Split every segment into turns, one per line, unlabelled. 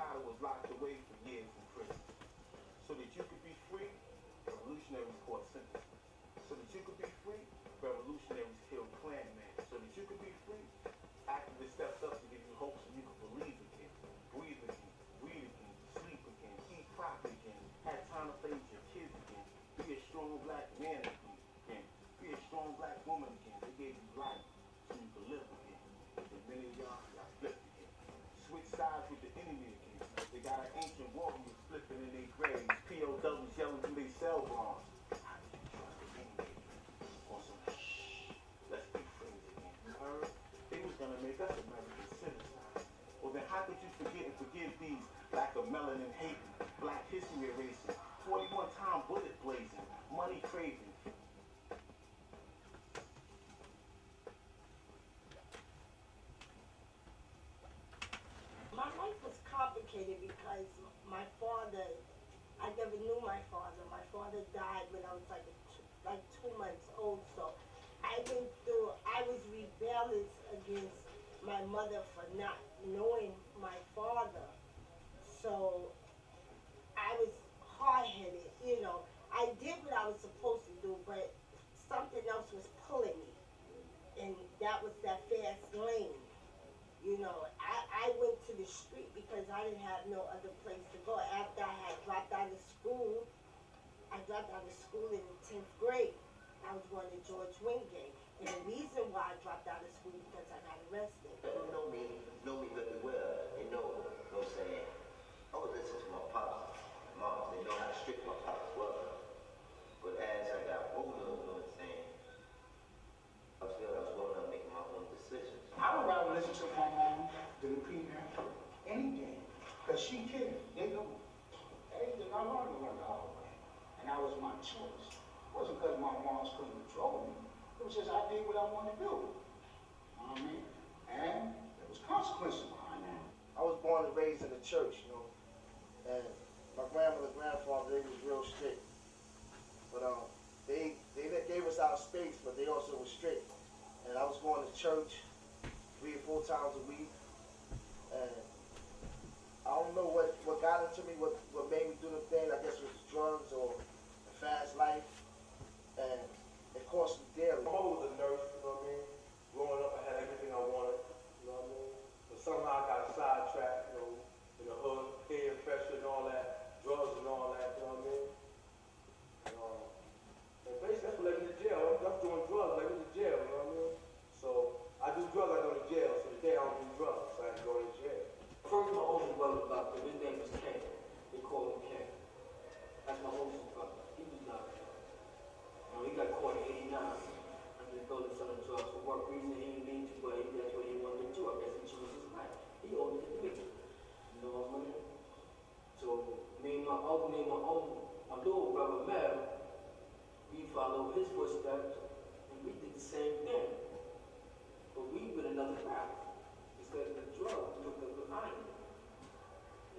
daughter was locked away for years in prison. So that you could be free, revolutionaries caught sentences. So that you could be free, revolutionaries killed Klanmen. So that you could be free, activists stepped up to give you hope so you could believe again, breathe again, read again, sleep again, eat properly again, have time to play with your kids again, be a strong black man again, be a strong black woman again. They gave you life so you could live again. And many of y'all flipped again. Switch sides with the enemy again. They got an ancient warriors flipping in their graves, POWs yelling through their cell bars. How do you trust the enemy again? On some shh, let's be friends again. You heard? They was gonna make us American citizens. Well then how could you forget and forgive these lack of melanin hating, black history erasing, 41-time bullet blazing, money craving?
My life was complicated because my father, I never knew my father. My father died when I was like 2 months old, so I was rebellious against my mother for not knowing my father. So I was hard-headed, you know. I did what I was supposed to do, but something else was pulling me, and that was that fast lane. You know, I went to the street because I didn't have no other place to go. After I had dropped out of school, I dropped out of school in the 10th grade. I was going to George Wingate. And the reason why I dropped out of school because I got arrested.
People know me really well. They know what I'm saying. I would listen to my pops and moms. They know how strict my pops was. But as I got older, you know what I'm saying, I feel I was growing up making my own decisions.
I would rather listen to my mom than the premier any day, because she cared. They know. Anything I learned to learn the hard way. And that was my choice. It wasn't because my moms couldn't control me. It was just I did what I wanted to do. You know what I mean? And there was consequences behind that.
I was born and raised in the church, you know, and my grandmother, grandfather, they was real strict. But they gave us our space, but they also were strict. And I was going to church 3 or 4 times a week, and I don't know what got into me, what made me do the thing. I guess it was drugs or the fast life, and it cost me dearly.
My mom was a nurse, you know what I mean? Growing up, I had everything I wanted, you know what I mean? But somehow I got sidetracked, you know, in the hood, peer pressure and all that, drugs and all that, you know what I mean? And basically that's what led me to jail. I was doing drugs, led me to jail, you know what I mean? So I do drugs, I go to jail. So today I don't do drugs, so I have to go to jail.
First, my oldest brother, doctor, his name was Ken. They call him Ken. That's my oldest brother. He was not. He got caught in 89. I just told him selling drugs for work reason he didn't mean to, but that's what he wanted to do. I guess he chose his life. He older than me. You know what I mean? So me and my little brother Mel, we followed his footsteps and we did the same thing. But we went another route. Because the drug took us behind it.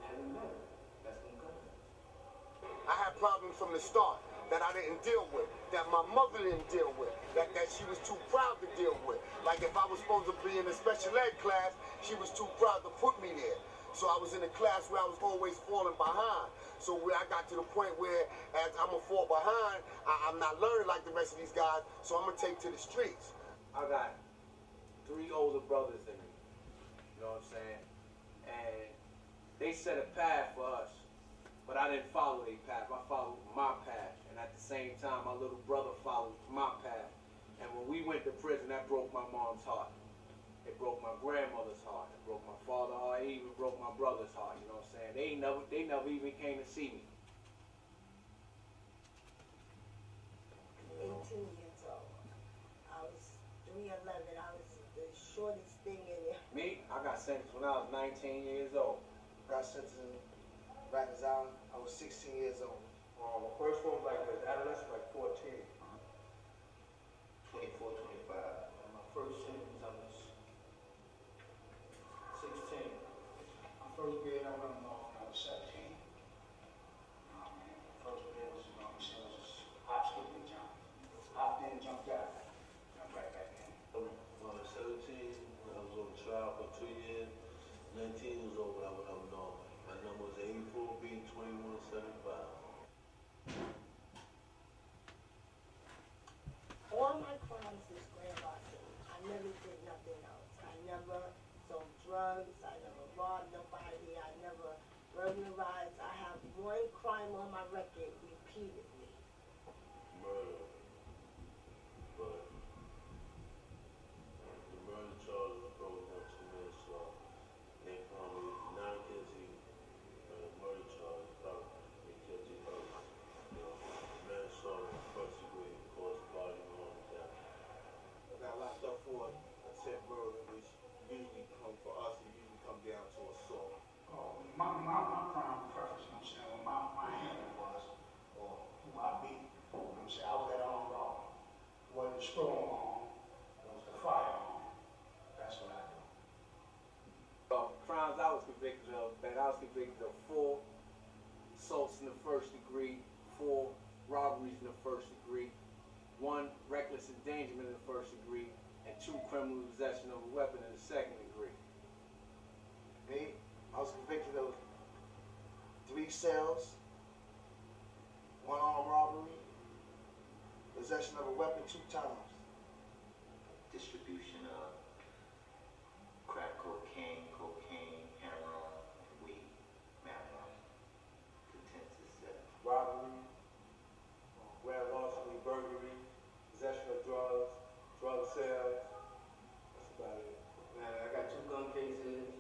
I haven't met it. That's what I'm coming.
I had problems from the start that I didn't deal with, that my mother didn't deal with, that she was too proud to deal with. Like if I was supposed to be in a special ed class, she was too proud to put me there. So I was in a class where I was always falling behind. So where I got to the point where as I'm gonna fall behind, I'm not learning like the rest of these guys, so I'm gonna take to the streets.
I got 3 older brothers than me. You know what I'm saying? And they set a path for us, but I didn't follow their path. I followed my path. And at the same time, my little brother followed my path. And when we went to prison, that broke my mom's heart. It broke my grandmother's heart. It broke my father's heart. It even broke my brother's heart. You know what I'm saying? They never even came to see me.
18 years old. I was 3'11". I was the shortest thing in there.
Me, I got sentenced when I was 19 years old.
Got sentenced in Rikers Island. I was 16 years old.
My first one was like an adolescent, like 14.
24, 25.
My first sentence, I was 16.
My first grade, I went off when I was 17. First grade was, you know what I'm saying, was just hop, skip, and jump. Hopped in, jumped out. Jumped right back in.
When I was 17, I was on trial for 2 years. 19 years old when I went up north. I between 21 and 75.
All my crimes is grand larceny. I never did nothing else. I never sold drugs. I never robbed nobody. I never burglarized. I have one crime on my record repeatedly.
Murder. But the murder charge was broken up to manslaughter. They found me not guilty of the murder charge, but they guilty of manslaughter, first degree, cause body harm and death.
I got locked up for attempt murder, which usually for us, it usually come down to assault.
Oh, my prime preference, you know what I'm saying, what my handle was, or who I beat, you know what I'm saying, I was that armed robber. It wasn't the strong arm, it was the firearm. That's what I do.
Crimes I was convicted of, man, I was convicted of 4 assaults in the first degree, 4 robberies in the first degree, 1 reckless endangerment in the first degree, and 2 criminal possession of a weapon in the second degree.
Me, I was convicted of 3 sales, 1 armed robbery, possession of a weapon 2 times.
Distribution of crack cocaine, heroin, weed, marijuana, contentious
Robbery, grand larceny, burglary, possession of drugs, drug sales. That's about it.
Man, I got 2 gun cases,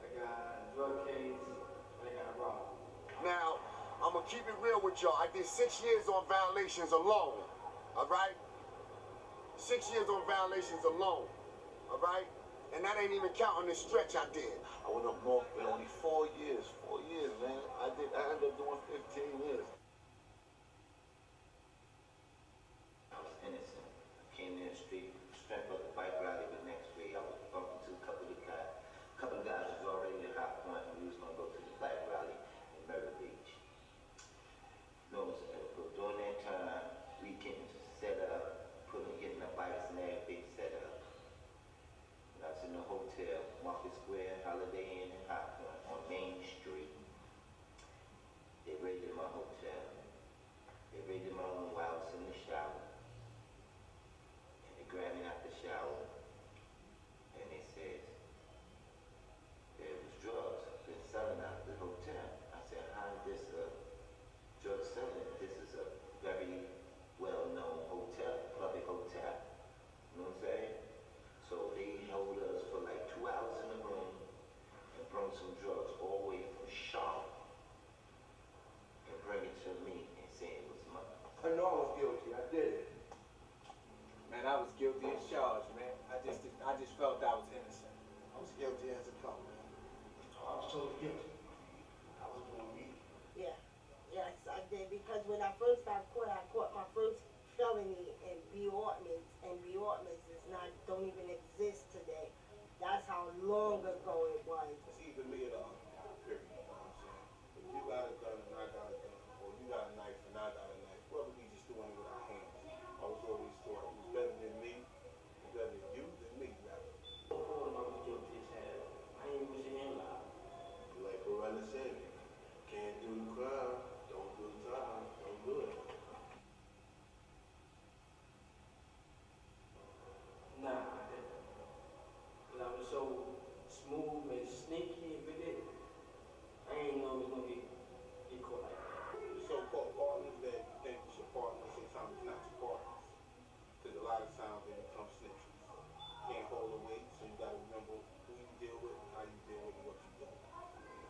I got a drug case, and I got a robbery.
Now, I'm gonna keep it real with y'all. I did 6 years on violations alone, all right? 6 years on violations alone, all right? And that ain't even counting the stretch I did.
I went up north with only 4 years. 4 years, man. I ended up doing 15 years.
I was innocent. I came in the street, strength of the bike rally the next week. I was bumping to a couple of guys. A couple of guys was already at High Point, and we was gonna go to the bike rally in Myrtle Beach. No, but during that time, we getting set up, getting the bikes and everything set up. And I was in the hotel, Market Square, Holiday Inn in High Point, on Main Street. They raided my hotel. They raided my room while I was in the shower. And they grabbed me out the shower. And they said, there was drugs been selling out the hotel. I said, how is this drug selling? This is a very well-known hotel, public hotel. You know what I'm saying? So they held us for like 2 hours in the room and brought some drugs all the way from Charlotte and bring it to me and say it was mine.
I know I was guilty. I did it. Man, I was guilty as charged, man. I just felt I was innocent.
I was guilty as a cop, man.
I was totally guilty. I was doing me.
Yeah, yes, I did, because when I first got caught, I caught my first felony in Beortmans, and Beortmans don't even exist today. That's how long ago it was.
It's either me or the other, period. You know what I'm saying? If you got a gun and I got a gun, or you got a knife and I got a knife, whether we just doing it with our hands. I was always taught it was better than me, better than you, than me, rather.
Before I was guilty as hell. I ain't even see him lie.
Like Corella said, can't do the crime, don't do the time, don't do it.
Nah, I didn't. Cause I was so smooth and sneaky and with it. I ain't know it was gonna get caught like that.
The so-called partners that you think is your partner, sometimes it's not your partners. Because a lot of times they become snitches. Can't hold a weight, so you gotta remember who you deal with, how you deal with, and what you do.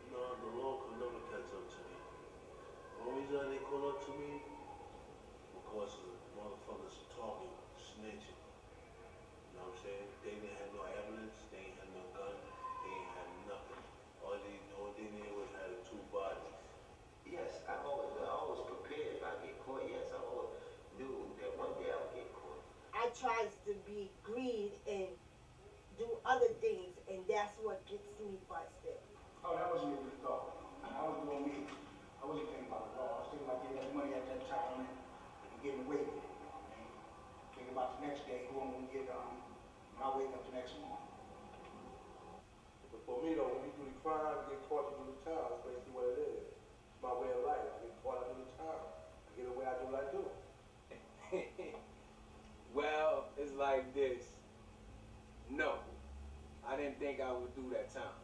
No, the law could never catch up to me. The only reason they call up to me, because the motherfuckers talking, snitching. You know what I'm saying? They didn't have no evidence, they ain't had no gun, they ain't had nothing. All they did was had 2 bodies.
Yes, I always prepared if I get caught. Yes, I always knew that one day I would get caught.
I tries to be greed and do other things, and that's what gets me busted.
Oh, that wasn't even the thought. I was doing me. I wasn't thinking about the law. I was thinking about getting that money at that time and getting away with it, you know what I mean? Thinking about the next day, who I'm gonna get when I wake up the next morning.
But
for me though, when you do the crime, you get caught, you do the time. That's basically what it is. It's my way of life. I get caught, I do the time. I get away, I do what I do.
Well, it's like this. No, I didn't think I would do that time.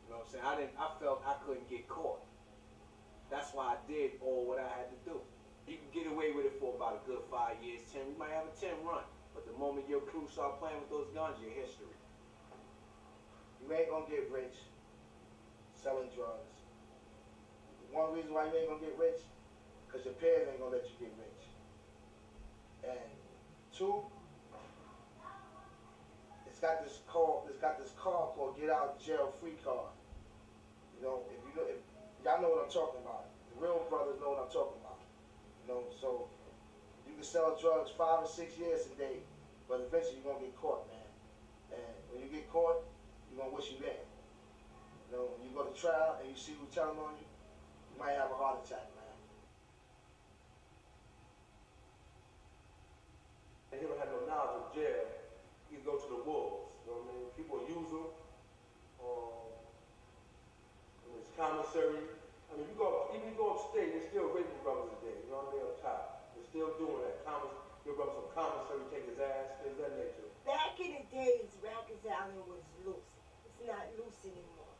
You know what I'm saying? I felt I couldn't get caught. That's why I did all what I had to do. You can get away with it for about a good 5 years, 10. You might have a 10 run. But the moment your crew start playing with those guns, you're history.
You ain't gonna get rich selling drugs. One reason why you ain't gonna get rich, because your parents ain't gonna let you get rich. And two, it's got this card called Get Out of Jail Free card. You know, if y'all know what I'm talking about. The real brothers know what I'm talking about. You know, so you can sell drugs 5 or 6 years today, but eventually you're gonna get caught, man. And when you get caught, you're gonna wish you dead. You know, when you go to trial and you see who's telling on you, you might have a heart attack, man.
And he don't have no knowledge of jail. He go to the wolves. You know what I mean? People use them. It's commissary. I mean, even you go upstate, they're still raping brothers today. You know what I mean? Up top, they're still doing that. Your brother from commissary take his ass, things of that nature.
Back in the days, Rikers Island was loose. It's not loose anymore.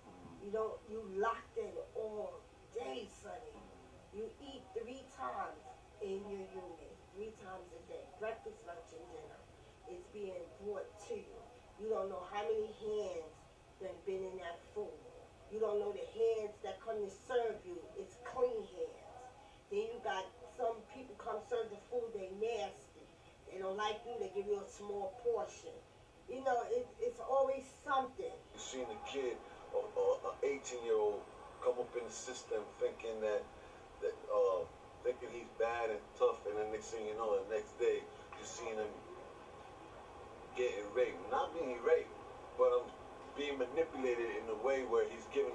You locked in all day, Sonny. You eat 3 times in your unit, 3 times a day. Breakfast, lunch, and dinner. It's being brought to you. You don't know how many hands that been in that food. You don't know the hands that come to serve you. It's clean hands. Then you got some people come serve the food, they nasty. They don't like you, they give you a small portion. You know, it's always something.
You seen a kid or an 18-year-old come up in the system thinking thinking he's bad and tough, and the next thing you know, the next day, you seen him getting raped. Not being raped, but being manipulated in a way where he's being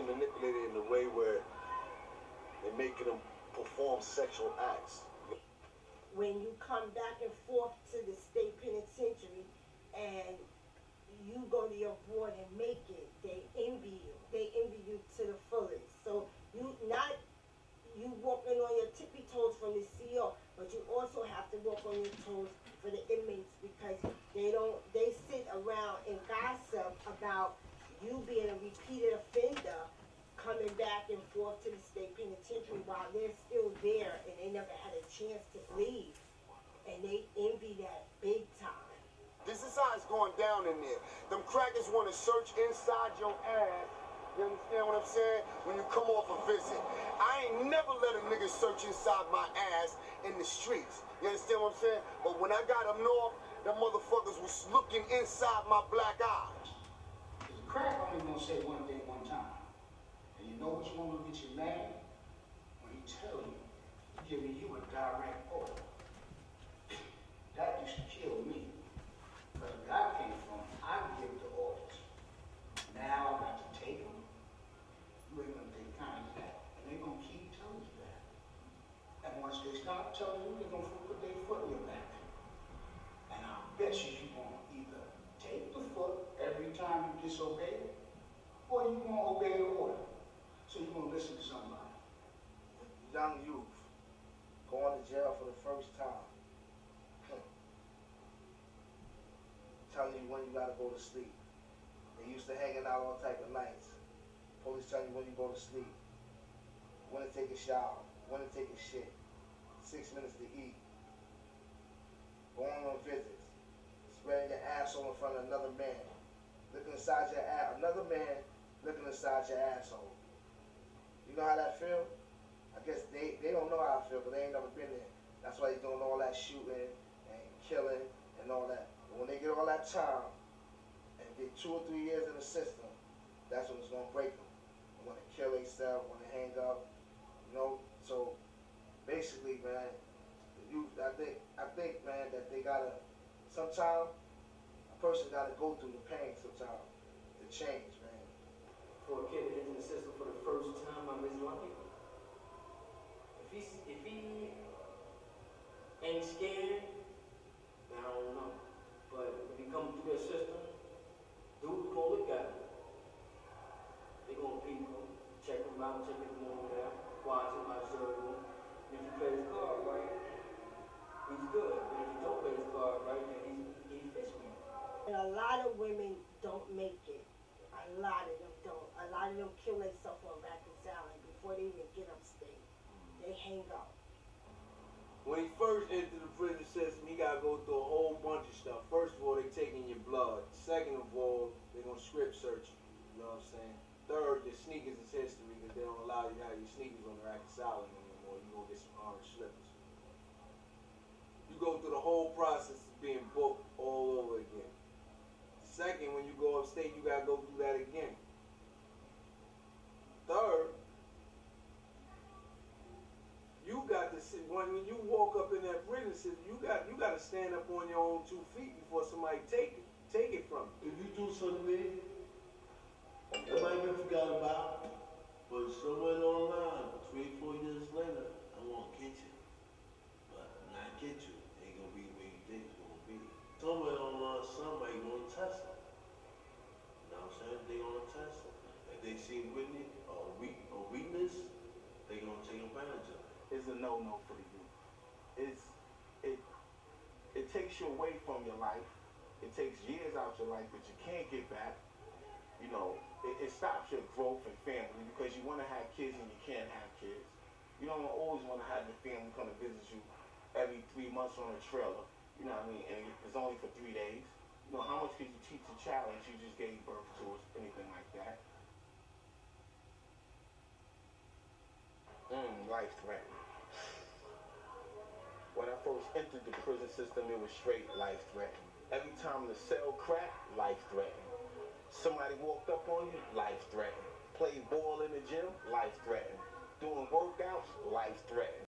manipulated in a way where they're making him perform sexual acts.
When you come back and forth to the state penitentiary and you go to your board and make it, they envy you. They envy you to the fullest. So you walking on your tippy toes from the CO, but you also have to walk on your toes for the inmates, because they sit around and gossip about you being a repeated offender, coming back and forth to the state penitentiary while they're still there and they never had a chance to leave. And they envy that big time.
This is how it's going down in there. Them crackers want to search inside your ass. You understand what I'm saying? When you come off a visit. I ain't never let a nigga search inside my ass in the streets. You understand what I'm saying? But when I got up north, them motherfuckers was looking inside my black eyes.
The crack only gonna say one thing one time. And you know which one will get you mad? When he tell you, he giving you a direct order. That used to kill me. Because where I came from, I give the orders. Now I got to take them. You ain't gonna take time of that. And they're gonna keep telling you that. And once they start telling you, they're gonna put their foot in your back. And I bet you gonna either take the foot every time you disobey, or you gonna obey the order. So you're gonna listen to somebody.
Young youth going to jail for the first time. Telling you when you gotta go to sleep. They used to hanging out all type of nights. Police telling you when you go to sleep, when to take a shower, when to take a shit, 6 minutes to eat, going on visits, spreading your asshole in front of another man, looking inside your ass, another man looking inside your asshole. You know how that feel? I guess they don't know how I feel, because they ain't never been there. That's why they doing all that shooting and killing and all that. But when they get all that time and get 2 or 3 years in the system, that's when it's gonna break them. When they kill themselves, when they hang up, you know. So basically, man, I think, man, that they gotta. Sometimes a person gotta go through the pain sometimes to change, man.
For a kid that is in the system for the first time of his life, if he ain't scared, I don't know. But if he comes through the system, dude pull the
make it. A lot of them don't. A lot of them kill themselves on Rikers Island before they even get upstate. They hang out.
When he first entered the prison system, he gotta go through a whole bunch of stuff. First of all, they taking your blood. Second of all, they gonna strip search you. You know what I'm saying? Third, your sneakers is history because they don't allow you to have your sneakers on the Rikers Island anymore. You gonna get some orange slippers. You go through the whole process of being booked all over again. Second, when you go upstate, you gotta go through that again. Third, you got to sit when you walk up in that prison system, you got to stand up on your own 2 feet before somebody take it from you.
If you do something to me, that might be forgotten about, but somewhere along the line, 3-4 years later, I won't get you. But when I get you, it ain't gonna be where you think it's gonna be. Somewhere along the line, somebody gonna test them. You know what I'm saying? They gonna test them. If they see weakness or weakness, they gonna take advantage of it.
It's a no-no for the youth. It takes you away from your life. It takes years out your life that you can't get back. You know, it stops your growth and family because you want to have kids and you can't have kids. You don't always want to have your family come to visit you every 3 months on a trailer. You know what I mean? And it's only for 3 days. You know, how much could you teach a child that you just gave birth to or anything like that? Life threatening. When I first entered the prison system, it was straight life threatening. Every time the cell cracked, life threatening. Somebody walked up on you, life threatening. Played ball in the gym, life threatening. Doing workouts, life threatening.